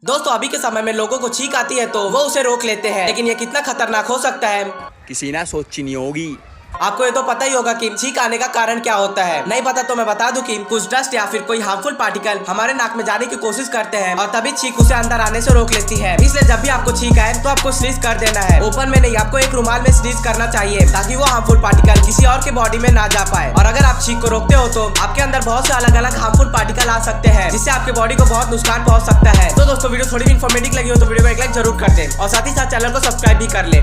दोस्तों अभी के समय में लोगों को छींक आती है तो वो उसे रोक लेते हैं, लेकिन ये कितना खतरनाक हो सकता है किसी ने सोची नहीं होगी। आपको ये तो पता ही होगा कि छींक आने का कारण क्या होता है। नहीं पता तो मैं बता दूं कि कुछ डस्ट या फिर कोई हार्मफुल पार्टिकल हमारे नाक में जाने की कोशिश करते हैं और तभी छींक उसे अंदर आने से रोक लेती है। इसलिए जब भी आपको छींक आए तो आपको स्नीज कर देना है। ओपन में नहीं, आपको एक रुमाल में स्नीज करना चाहिए ताकि वो हार्मफुल पार्टिकल किसी और के बॉडी में ना जा पाए। और अगर आप छींक को रोकते हो तो आपके अंदर बहुत से अलग अलग हार्मफुल पार्टिकल आ सकते हैं, जिससे आपके बॉडी को बहुत नुकसान पहुंच सकता है। तो दोस्तों वीडियो थोड़ी भी इन्फॉर्मेटिव लगी हो तो वीडियो को एक लाइक जरूर कर दें और साथ ही साथ चैनल को सब्सक्राइब भी कर ले।